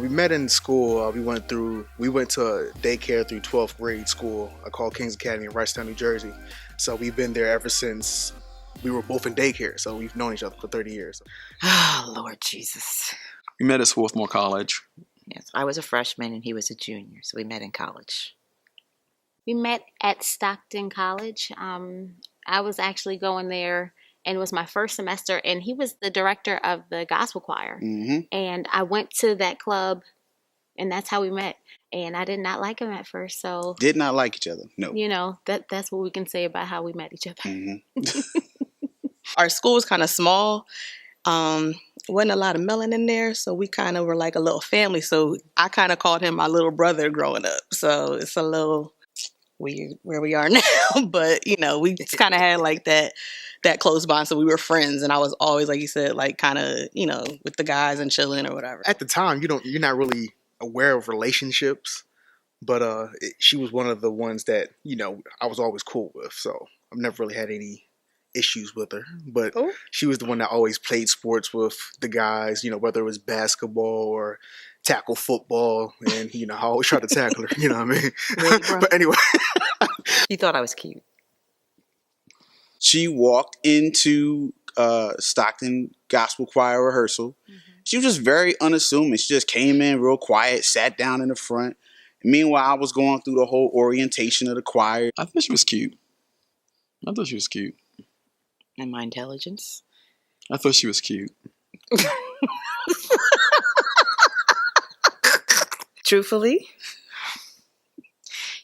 Well, we met in school. We went to a daycare through 12th grade school called King's Academy in Wrightstown, New Jersey. So we've been there ever since we were both in daycare. So we've known each other for 30 years. Oh, Lord Jesus. We met at Swarthmore College. Yes, I was a freshman and he was a junior, so we met in college. We met at Stockton College. I was actually going there, and it was my first semester, and he was the director of the gospel choir. Mm-hmm. And I went to that club, and that's how we met. And I did not like him at first, so... Did not like each other, no. You know, that's what we can say about how we met each other. Mm-hmm. Our school was kind of small. Wasn't a lot of melanin in there, so we kind of were like a little family. So I kind of called him my little brother growing up. So it's a little weird where we are now, but you know, we just kind of had like that close bond. So we were friends, and I was always, like you said, like kind of, you know, with the guys and chilling or whatever. At the time, you're not really aware of relationships, but she was one of the ones that, you know, I was always cool with. So I've never really had any issues with her, but she was the one that always played sports with the guys, you know, whether it was basketball or tackle football, and you know, I always try to tackle her, you know what I mean? Really, But anyway. He thought I was cute. She walked into Stockton Gospel Choir rehearsal. Mm-hmm. She was just very unassuming. She just came in real quiet, sat down in the front. Meanwhile, I was going through the whole orientation of the choir. I thought she was cute. And my intelligence. I thought she was cute. Truthfully,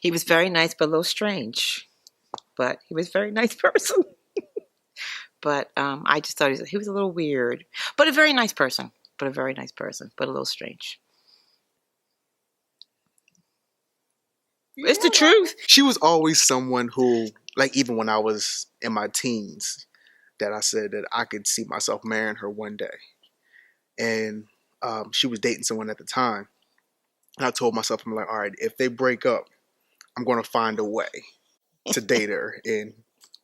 he was very nice, but a little strange. But he was a very nice person. But I just thought he was a little weird. But a very nice person. But a little strange. It's the truth. She was always someone who, like, even when I was in my teens, that I said that I could see myself marrying her one day. And she was dating someone at the time. And I told myself, I'm like, all right, if they break up, I'm going to find a way to date her and,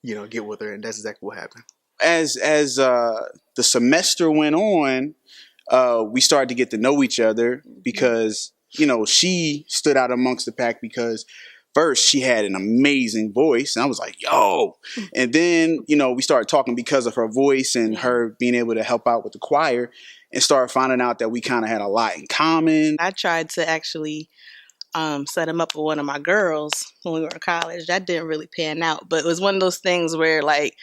you know, get with her. And that's exactly what happened. As the semester went on, we started to get to know each other because, you know, she stood out amongst the pack because first, she had an amazing voice, and I was like, yo. And then, you know, we started talking because of her voice and her being able to help out with the choir, and started finding out that we kind of had a lot in common. I tried to actually set him up with one of my girls when we were in college. That didn't really pan out, but it was one of those things where, like,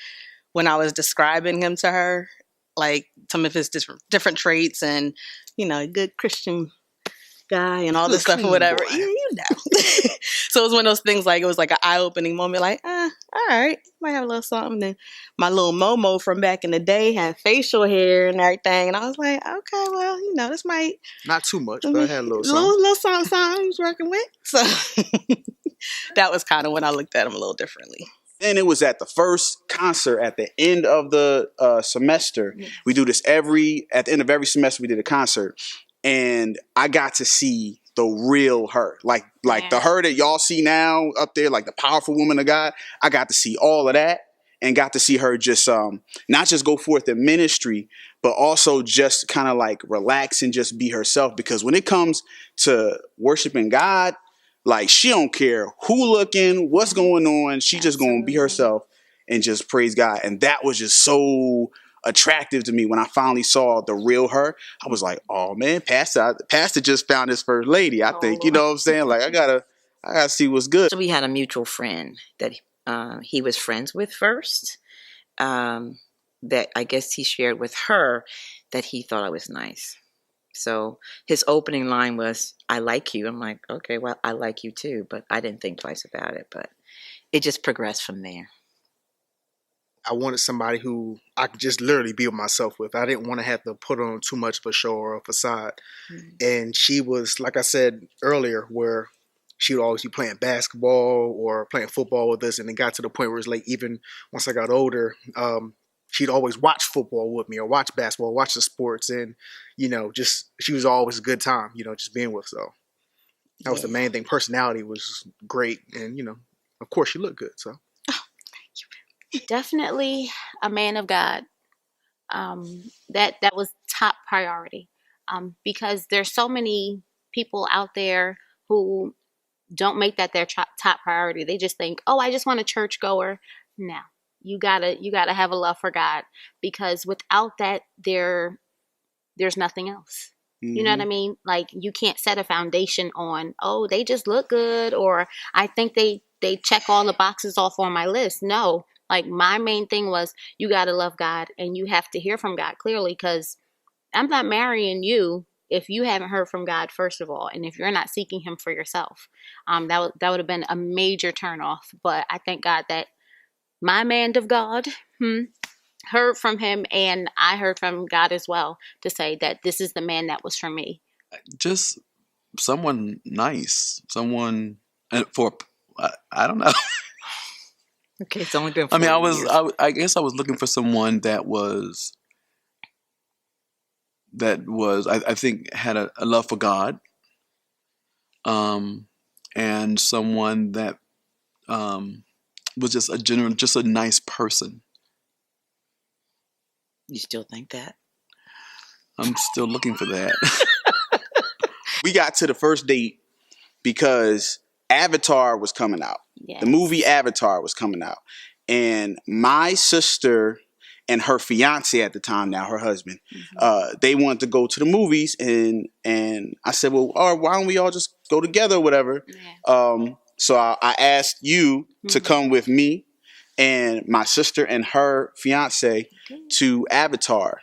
when I was describing him to her, like, some of his different traits and, you know, a good Christian guy and all this stuff or whatever. Yeah, you know. So it was one of those things, like, it was like an eye-opening moment, like, all right, might have a little something. Then my little Momo from back in the day had facial hair and everything, and I was like, okay, well, you know, this might... Not too much, but I had a little something. Little something I was working with. So that was kind of when I looked at him a little differently. And it was at the first concert at the end of the semester. Yeah. We do this at the end of every semester, we did a concert. And I got to see the real her, like the her that y'all see now up there, like the powerful woman of God. I got to see all of that and got to see her just not just go forth in ministry, but also just kind of like relax and just be herself. Because when it comes to worshiping God, like, she don't care who looking, what's going on. She just going to be herself and just praise God. And that was just so attractive to me when I finally saw the real her. I was like, oh man, Pastor just found his first lady, I think. You know what I'm saying? Like, I gotta see what's good. So we had a mutual friend that he was friends with first, that I guess he shared with her that he thought I was nice. So his opening line was, I like you. I'm like, okay, well, I like you too, but I didn't think twice about it, but it just progressed from there. I wanted somebody who I could just literally be with myself with. I didn't want to have to put on too much of a show or a facade. Mm-hmm. And she was, like I said earlier, where she would always be playing basketball or playing football with us. And it got to the point where it's like, even once I got older, she'd always watch football with me or watch basketball, watch the sports. And, you know, just, she was always a good time, you know, just being with. So that was the main thing. Personality was great. And, you know, of course she looked good. So. Definitely a man of God. That was top priority. because there's so many people out there who don't make that their top priority. They just think, oh, I just want a churchgoer. No, you gotta have a love for God, because without that, there's nothing else. Mm-hmm. You know what I mean? Like, you can't set a foundation on, oh, they just look good, or I think they check all the boxes off on my list. No, like, my main thing was, you got to love God, and you have to hear from God clearly, because I'm not marrying you if you haven't heard from God, first of all, and if you're not seeking him for yourself. That would have been a major turnoff. But I thank God that my man of God heard from him, and I heard from God as well, to say that this is the man that was for me. Just someone nice, someone for I don't know. Okay, it's only been 4 I mean, years. I guess I was looking for someone that was I think had a love for God, and someone that was just a nice person. You still think that? I'm still looking for that. We got to the first date because Avatar was coming out. Yes. The movie Avatar was coming out. And my sister and her fiance at the time, now her husband, they wanted to go to the movies. And I said, well, all right, why don't we all just go together or whatever? Yeah. So I asked you to come with me and my sister and her fiance to Avatar.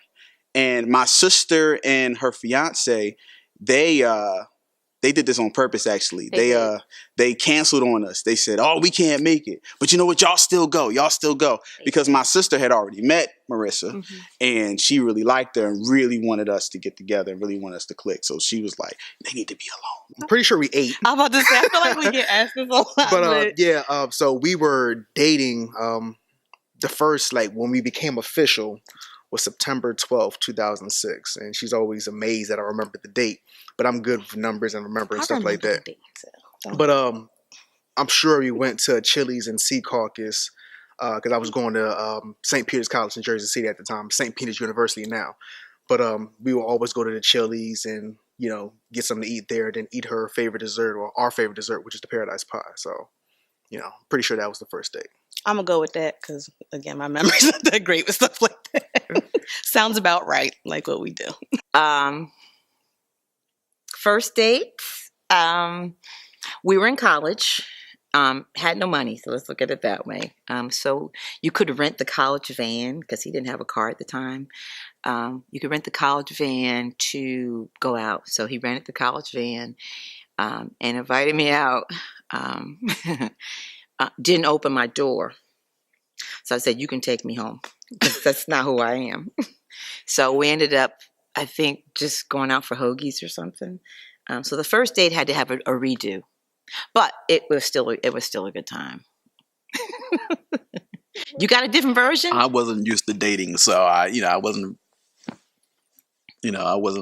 And my sister and her fiance, they did this on purpose, actually. They canceled on us. They said, oh, we can't make it. But you know what? Y'all still go. Because my sister had already met Marissa, and she really liked her and really wanted us to get together and really wanted us to click. So she was like, they need to be alone. I'm pretty sure we ate. I'm about to say, I feel like we get asked this a lot. But so we were dating. The first, like, when we became official was September 12th, 2006. And she's always amazed that I remember the date. But I'm good with numbers and remembering stuff like that. But I'm sure we went to Chili's in Sea Caucus because I was going to St. Peter's College in Jersey City at the time, St. Peter's University now. But we would always go to the Chili's and, you know, get something to eat there, then eat her favorite dessert, or our favorite dessert, which is the Paradise Pie. So, you know, pretty sure that was the first date. I'm going to go with that because, again, my memory's not that great with stuff like that. Sounds about right, like what we do. First dates, we were in college, had no money, so let's look at it that way. So you could rent the college van, because he didn't have a car at the time. You could rent the college van to go out. So he rented the college van and invited me out. Didn't open my door. So I said, you can take me home, because that's not who I am. So we ended up, I think, just going out for hoagies or something. So the first date had to have a redo, but it was still a good time. You got a different version? I wasn't used to dating, so I wasn't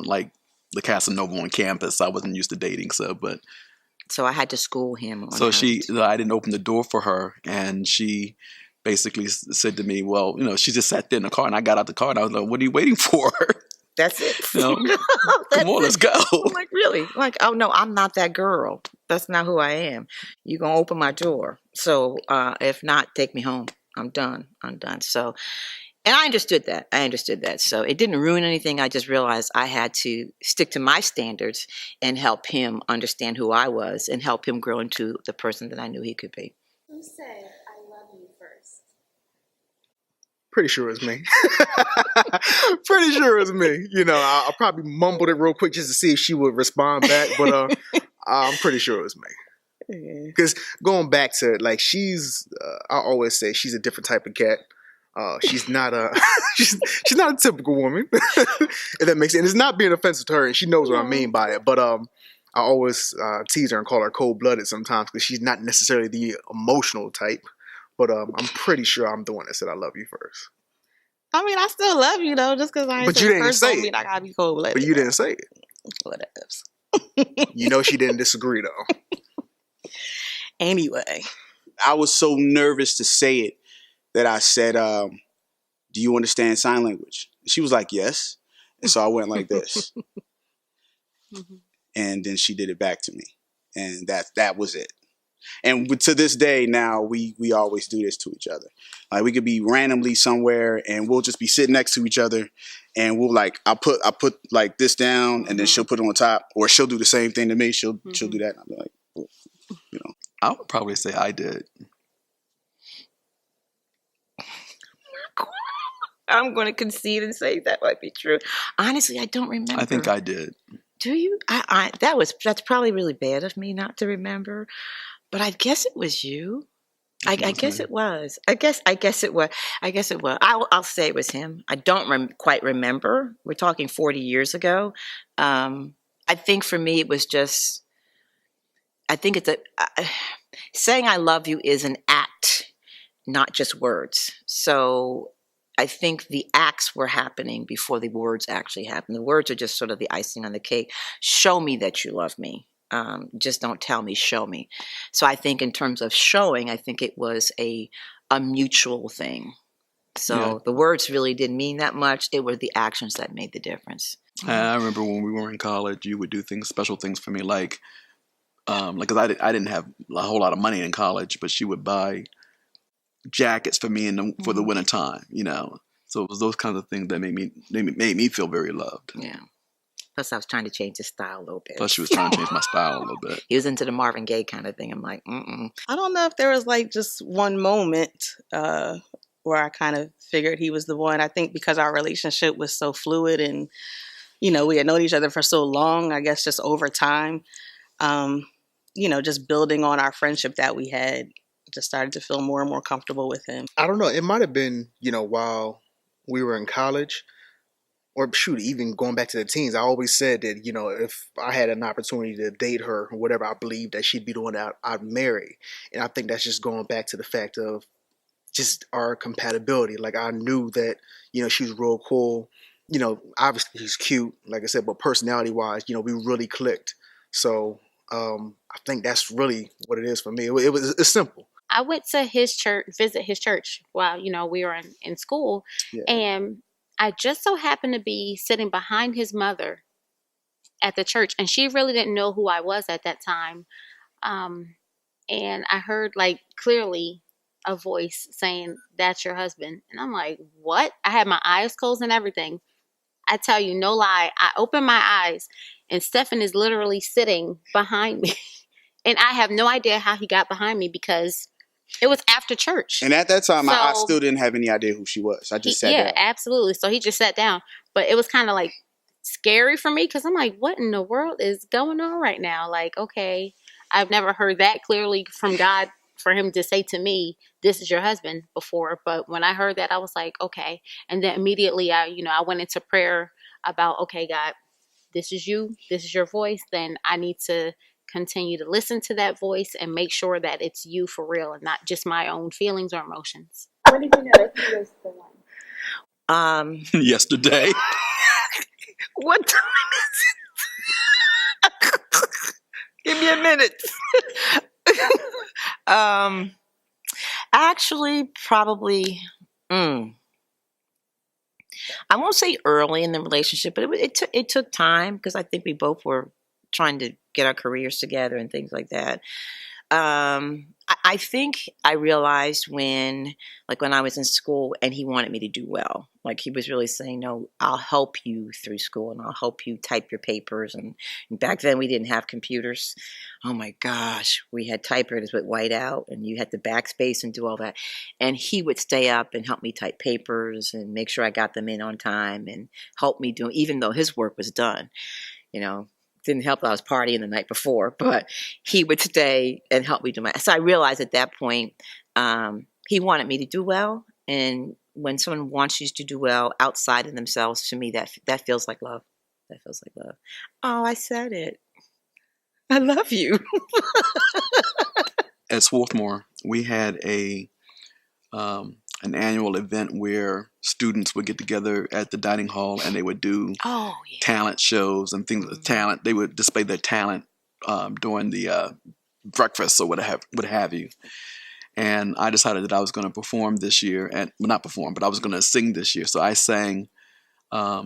like the Casanova on campus. I wasn't used to dating, so I had to school him. So I didn't open the door for her, and she basically said to me, well, she just sat there in the car, and I got out the car, and I was like, what are you waiting for? That's it. Come on, let's go. I'm like, really? Like, oh no, I'm not that girl. That's not who I am. You're going to open my door. So if not, take me home. I'm done. So, and I understood that. So it didn't ruin anything. I just realized I had to stick to my standards and help him understand who I was and help him grow into the person that I knew he could be. Who said I love you first? Pretty sure it's me. Pretty sure it's me. I probably mumbled it real quick just to see if she would respond back, but I'm pretty sure it was me. Because going back to, like, I always say she's a different type of cat. She's not she's not a typical woman, if that makes sense. And it's not being offensive to her, and she knows what I mean by it. But I always tease her and call her cold-blooded sometimes, because she's not necessarily the emotional type. But I'm pretty sure I'm the one that said I love you first. I mean, I still love you, though, just because I but you didn't say it. I gotta be cold-blooded. But you didn't say it. Whatever. She didn't disagree, though. Anyway. I was so nervous to say it that I said, do you understand sign language? She was like, yes. And so I went like this. Mhm. And then she did it back to me. And that was it. And to this day now, we always do this to each other. Like we could be randomly somewhere and we'll just be sitting next to each other and we'll like I'll put like this down and then she'll put it on top, or she'll do the same thing to me. She'll do that and I'll be like, well, you know. I would probably say I did. I'm going to concede and say that might be true. Honestly, I don't remember. I think I did. Do you? That's probably really bad of me not to remember, but I guess it was you. I guess it was. I guess it was. I'll say it was him. I don't quite remember. We're talking 40 years ago. I think for me it was just. I think it's saying I love you is an act, not just words. So I think the acts were happening before the words actually happened. The words are just sort of the icing on the cake. Show me that you love me. Just don't tell me, show me. So I think in terms of showing, I think it was a mutual thing. So the words really didn't mean that much. It were the actions that made the difference. I remember when we were in college, you would do special things for me, like because I didn't have a whole lot of money in college, but she would buy jackets for me for the winter time, you know. So it was those kinds of things that made me feel very loved. Yeah. Plus, I was trying to change his style a little bit. Plus, she was trying to change my style a little bit. He was into the Marvin Gaye kind of thing. I'm like, I don't know if there was like just one moment where I kind of figured he was the one. I think because our relationship was so fluid and, you know, we had known each other for so long, I guess just over time, you know, just building on our friendship that we had, just started to feel more and more comfortable with him. I don't know. It might have been, you know, while we were in college, or shoot, even going back to the teens. I always said that, you know, if I had an opportunity to date her or whatever, I believed that she'd be the one that I'd marry. And I think that's just going back to the fact of just our compatibility. Like I knew that, you know, she was real cool. You know, obviously he's cute, like I said, but personality wise, you know, we really clicked. So I think that's really what it is for me. It's simple. I went to his church, visit his church while, you know, we were in school. Yeah. And I just so happened to be sitting behind his mother at the church. And she really didn't know who I was at that time. And I heard like clearly a voice saying, "That's your husband." And I'm like, what? I had my eyes closed and everything. I tell you, no lie. I opened my eyes and Stephen is literally sitting behind me. And I have no idea how he got behind me because it was after church. And at that time, I still didn't have any idea who she was. I just sat down. Yeah, absolutely. So he just sat down. But it was kind of like scary for me because I'm like, what in the world is going on right now? Like, okay, I've never heard that clearly from God for him to say to me, "This is your husband," before. But when I heard that, I was like, okay. And then immediately I went into prayer about, okay, God, this is you. This is your voice. Then I need to continue to listen to that voice and make sure that it's you for real and not just my own feelings or emotions. When did you know that he was the one? Yesterday. What time is it? Give me a minute. Actually, probably. I won't say early in the relationship, but it took time because I think we both were trying to get our careers together and things like that. I think I realized when I was in school and he wanted me to do well. Like he was really saying, "No, I'll help you through school and I'll help you type your papers." And back then we didn't have computers. Oh my gosh, we had typewriters with whiteout and you had to backspace and do all that. And he would stay up and help me type papers and make sure I got them in on time and help me do, even though his work was done, you know. Didn't help that I was partying the night before, but he would stay and help me do so I realized at that point, he wanted me to do well. And when someone wants you to do well outside of themselves, to me, that feels like love. That feels like love. Oh, I said it. I love you. At Swarthmore, we had an annual event where students would get together at the dining hall and they would do talent shows and things with talent. They would display their talent during the breakfast or what have you. And I decided that I was going to perform this year, and not perform, but I was going to sing this year. So I sang. What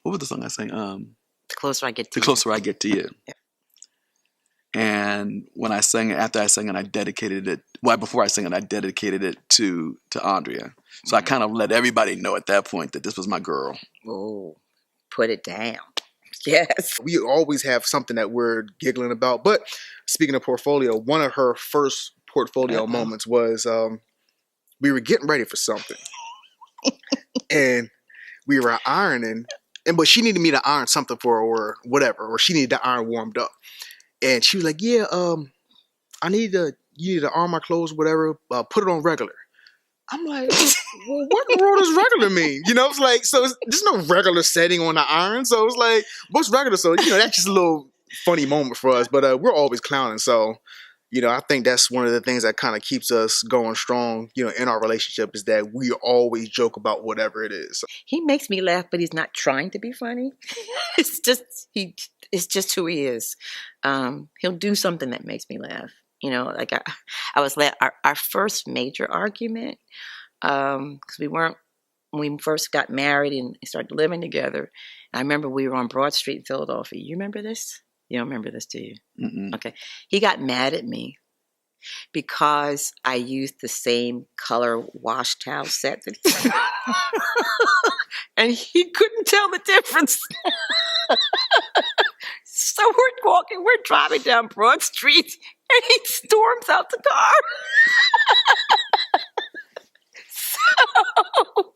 was the song I sang? The closer I get to The closer I get to you. Yeah. And when I sang it, after I sang it, I dedicated it. Well, before I sang it, I dedicated it to Andrea. So I kind of let everybody know at that point that this was my girl. Oh, put it down. Yes. We always have something that we're giggling about. But speaking of portfolio, one of her first portfolio moments was we were getting ready for something. And we were ironing. But she needed me to iron something for her or whatever. Or she needed the iron warmed up. And she was like, yeah, you need to iron my clothes, whatever, put it on regular. I'm like, well, what in the world does regular mean? You know, it's like, so there's no regular setting on the iron. So it's like, what's regular? So, that's just a little funny moment for us. But we're always clowning. So, I think that's one of the things that kind of keeps us going strong, in our relationship is that we always joke about whatever it is. He makes me laugh, but he's not trying to be funny. It's just who he is. He'll do something that makes me laugh. Like I was our first major argument, because when we first got married and started living together. I remember we were on Broad Street in Philadelphia. You remember this? You don't remember this, do you? Mm-mm. Okay. He got mad at me because I used the same color wash towel set that and he couldn't tell the difference. So we're driving down Broad Street, and he storms out the car. So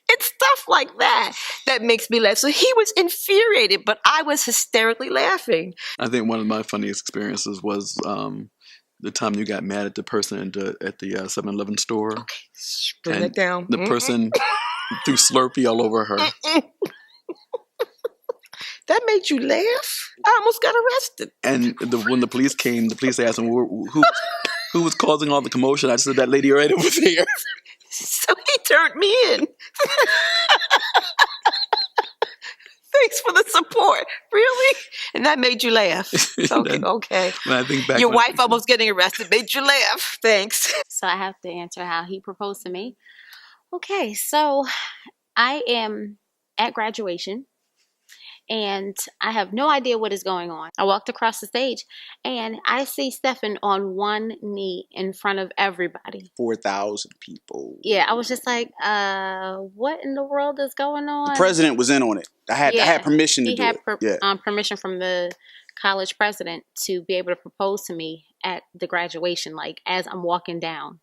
it's stuff like that makes me laugh. So he was infuriated, but I was hysterically laughing. I think one of my funniest experiences was the time you got mad at the person at the 7-Eleven store. Okay, bring it down. The person threw Slurpee all over her. That made you laugh? I almost got arrested. And when the police came, the police asked him who was causing all the commotion. I said, that lady right over there. So he turned me in. Thanks for the support. Really? And that made you laugh. Okay. When I think back, your wife almost getting arrested made you laugh. Thanks. So I have to answer how he proposed to me. Okay, so I am at graduation. And I have no idea what is going on. I walked across the stage and I see Stephen on one knee in front of everybody. 4,000 people. Yeah, I was just like, what in the world is going on? The president was in on it. I had permission to do it. He had permission from the college president to be able to propose to me at the graduation, like as I'm walking down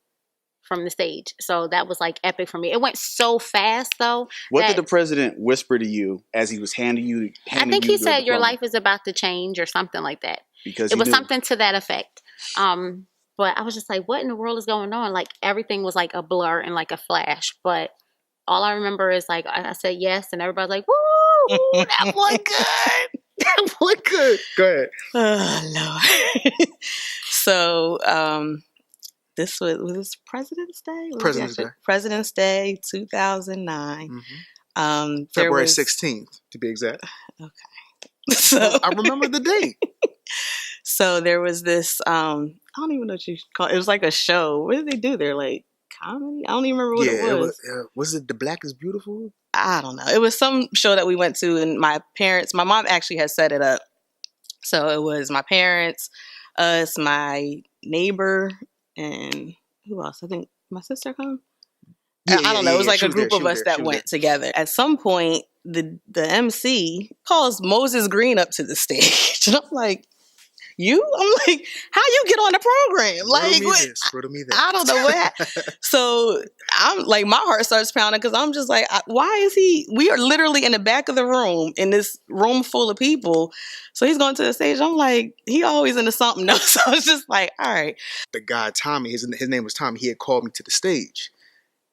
from the stage. So that was like epic for me. It went so fast though. What did the president whisper to you as he was handing you? I think he said your life is about to change or something like that. Because it was something to that effect. But I was just like, what in the world is going on? Like everything was like a blur and like a flash. But all I remember is like I said yes, and everybody's like, woo, that boy good. That boy good. Go ahead. Oh Lord. So this was President's Day? President's Day, 2009. Mm-hmm. February 16th, to be exact. Okay. So I remember the date. So there was this, I don't even know what you call it. It was like a show. What did they do there? Like comedy? I don't even remember what it was. Was it The Black is Beautiful? I don't know. It was some show that we went to, and my mom actually had set it up. So it was my parents, us, my neighbor, and who else? I think my sister come. I don't know. It was like a group of us that went together. At some point, the MC calls Moses Green up to the stage, and I'm like, "You?" I'm like, "How you get on the program?" Like, riddle me that. I don't know what. So I'm like, my heart starts pounding because I'm just like, why is he? We are literally in the back of the room in this room full of people. So he's going to the stage. I'm like, he always into something else. So I was just like, all right. The guy Tommy, his name was Tommy. He had called me to the stage,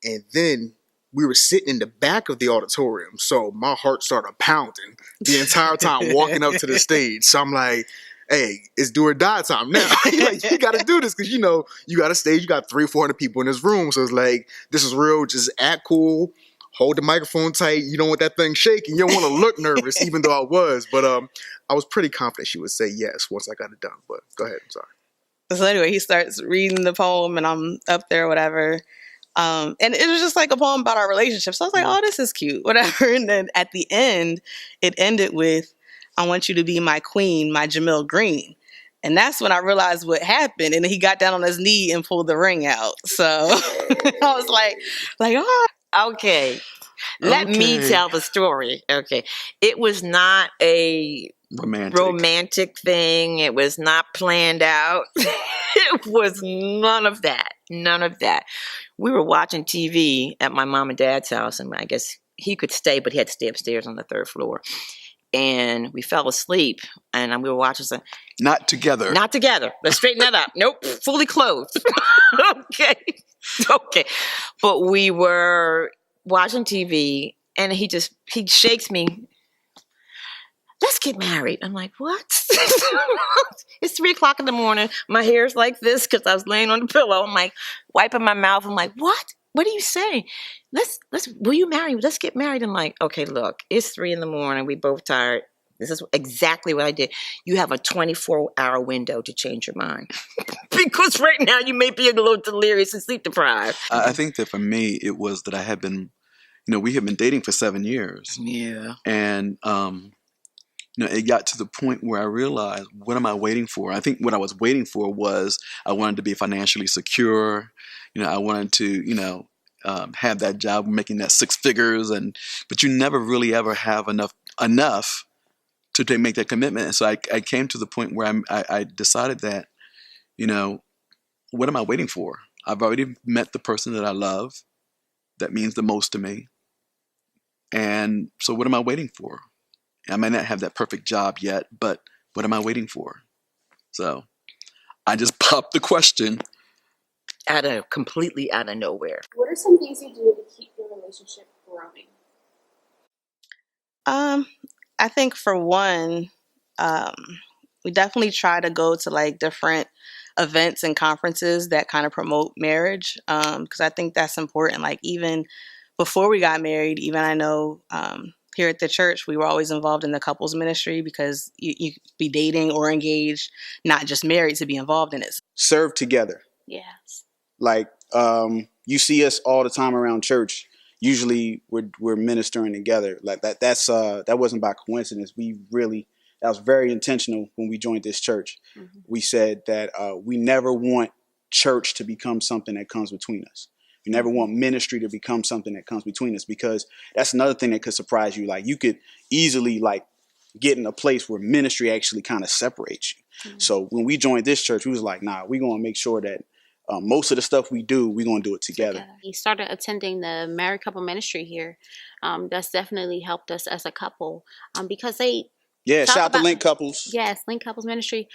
and then we were sitting in the back of the auditorium. So my heart started pounding the entire time walking up to the stage. So I'm like, hey, it's do or die time now. Like, you got to do this because, you got a stage, you got 300-400 people in this room. So it's like, this is real. Just act cool. Hold the microphone tight. You don't want that thing shaking. You don't want to look nervous, even though I was. But I was pretty confident she would say yes once I got it done. But go ahead. I'm sorry. So anyway, he starts reading the poem and I'm up there, whatever. And it was just like a poem about our relationship. So I was like, oh, this is cute, whatever. And then at the end, it ended with, I want you to be my queen, my Jamil Green. And that's when I realized what happened. And then he got down on his knee and pulled the ring out. So I was like, oh. Okay. Let me tell the story. Okay. It was not a romantic thing. It was not planned out. It was none of that. None of that. We were watching TV at my mom and dad's house, and I guess he could stay, but he had to stay upstairs on the 3rd floor. And we fell asleep, and we were watching some. Not together. Not together. Let's straighten that up. Nope. Fully clothed. Okay. Okay. But we were watching TV, and he shakes me. Let's get married. I'm like, what? It's 3:00 in the morning. My hair's like this because I was laying on the pillow. I'm like, wiping my mouth. I'm like, what? What are you saying? Will you marry? Let's get married. I'm like, okay, look, it's 3 a.m. We both tired. This is exactly what I did. You have a 24-hour window to change your mind. Because right now you may be a little delirious and sleep deprived. I think that for me, it was that I had been, we had been dating for 7 years. Yeah. And, it got to the point where I realized, what am I waiting for? I think what I was waiting for was I wanted to be financially secure. I wanted to, have that job making that 6 figures, but you never really ever have enough to make that commitment. And so I came to the point where I decided that, what am I waiting for? I've already met the person that I love, that means the most to me. And so what am I waiting for? I may not have that perfect job yet, but what am I waiting for? So I just popped the question. Completely out of nowhere. What are some things you do to keep your relationship growing? I think for one, we definitely try to go to different events and conferences that kind of promote marriage. Because I think that's important. Even before we got married, even I know, here at the church, we were always involved in the couples ministry because you be dating or engaged, not just married to be involved in it. Serve together. Yes. You see us all the time around church. Usually we're ministering together. That wasn't by coincidence. That was very intentional when we joined this church. Mm-hmm. We said that we never want church to become something that comes between us. We never want ministry to become something that comes between us, because that's another thing that could surprise you. You could easily get in a place where ministry actually kind of separates you. Mm-hmm. So when we joined this church, we was like, nah, we're going to make sure that most of the stuff we do, we're going to do it together. He started attending the married couple ministry here. That's definitely helped us as a couple because they shout out to Link Couples. Yes, Link Couples Ministry.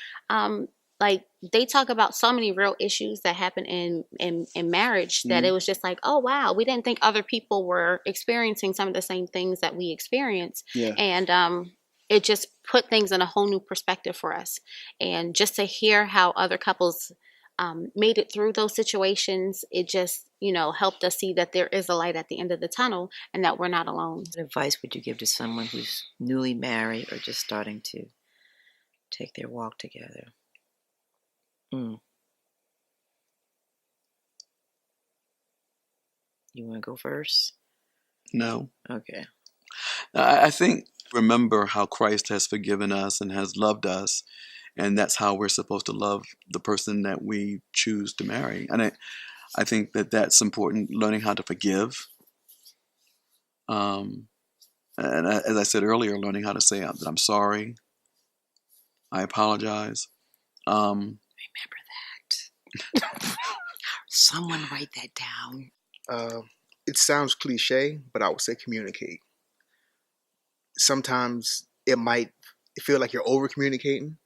They talk about so many real issues that happen in marriage that it was just like, oh, wow, we didn't think other people were experiencing some of the same things that we experience. Yeah. And it just put things in a whole new perspective for us. And just to hear how other couples made it through those situations, it just, helped us see that there is a light at the end of the tunnel and that we're not alone. What advice would you give to someone who's newly married or just starting to take their walk together? You want to go first? No. Okay. I think remember how Christ has forgiven us and has loved us, and that's how we're supposed to love the person that we choose to marry. And I think that that's important, learning how to forgive. And as I said earlier, learning how to say that I'm sorry, I apologize. Remember that. Someone write that down. It sounds cliche, but I would say communicate. Sometimes it might feel like you're over communicating,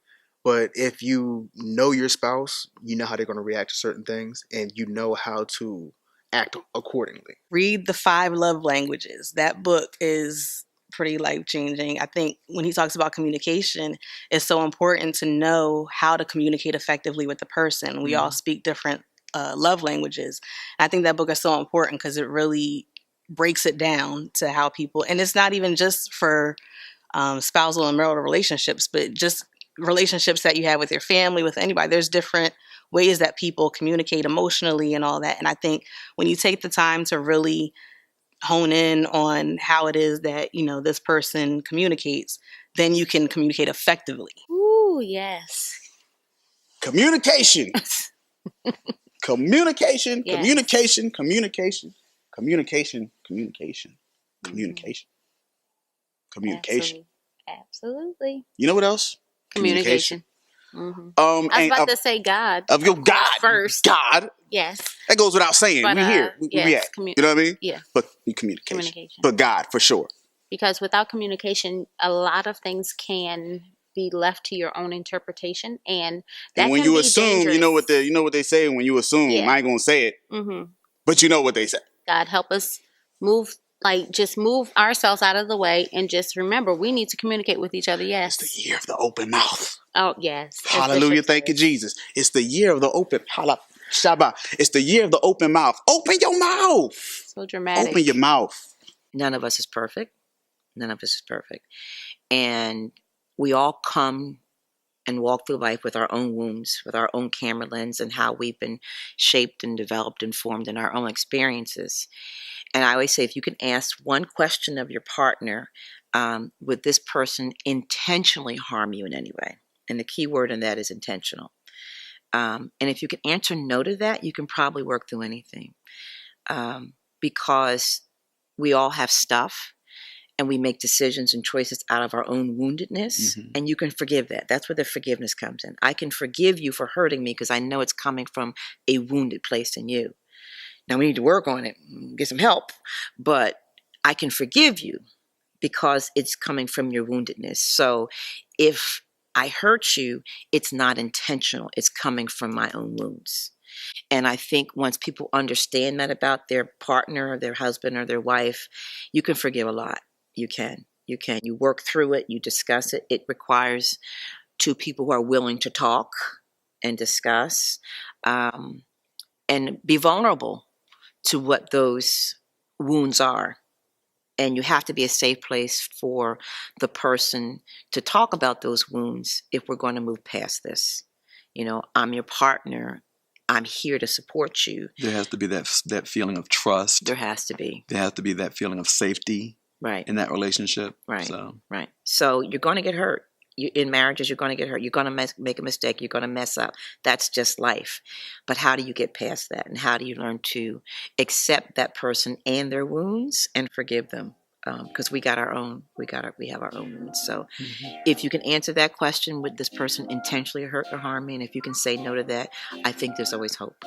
but if you know your spouse, you know how they're going to react to certain things, and you know how to act accordingly. Read the 5 love languages. That book is pretty life-changing. I think when he talks about communication, it's so important to know how to communicate effectively with the person. We all speak different love languages. I think that book is so important because it really breaks it down to how people, and it's not even just for spousal and marital relationships, but just relationships that you have with your family, with anybody. There's different ways that people communicate emotionally and all that. And I think when you take the time to really hone in on how it is that, this person communicates, then you can communicate effectively. Ooh, yes. Communication. Communication, Yes. communication, communication, communication, communication, communication, communication. Absolutely. You know what else? Communication. Mm-hmm. I I was about to say God. Of your God first. God. Yes. That goes without saying. But, we here. We yes, react. You know what I mean? Yeah. But communication. But God, for sure. Because without communication, a lot of things can be left to your own interpretation, and when can you be assume, dangerous. you know what they say when you assume. Yeah. I ain't gonna say it, but you know what they say. God help us move ourselves out of the way, and just remember we need to communicate with each other. Yes, it's the year of the open mouth. Oh yes, hallelujah! Thank you, Jesus. It's the year of the open. Shabbat. It's the year of the open mouth. Open your mouth. So dramatic. Open your mouth. None of us is perfect. None of us is perfect. And we all come and walk through life with our own wounds, with our own camera lens, and how we've been shaped and developed and formed in our own experiences. And I always say, if you can ask one question of your partner, would this person intentionally harm you in any way? And the key word in that is intentional. And if you can answer no to that, you can probably work through anything. Because we all have stuff, and we make decisions and choices out of our own woundedness, and you can forgive that. That's where the forgiveness comes in. I can forgive you for hurting me because I know it's coming from a wounded place in you. Now we need to work on it, get some help, but I can forgive you because it's coming from your woundedness. So if I hurt you, it's not intentional. It's coming from my own wounds. And I think once people understand that about their partner or their husband or their wife, you can forgive a lot. You can. You work through it. You discuss it. It requires two people who are willing to talk and discuss and be vulnerable to what those wounds are. And you have to be a safe place for the person to talk about those wounds if we're going to move past this. I'm your partner. I'm here to support you. There has to be that feeling of trust. There has to be. There has to be that feeling of safety. Right. In that relationship. Right. So. Right. So you're going to get hurt. In marriages, you're going to get hurt. You're going to make a mistake. You're going to mess up. That's just life. But how do you get past that? And how do you learn to accept that person and their wounds and forgive them? Because we have our own wounds. So if you can answer that question, would this person intentionally hurt or harm me? And if you can say no to that, I think there's always hope.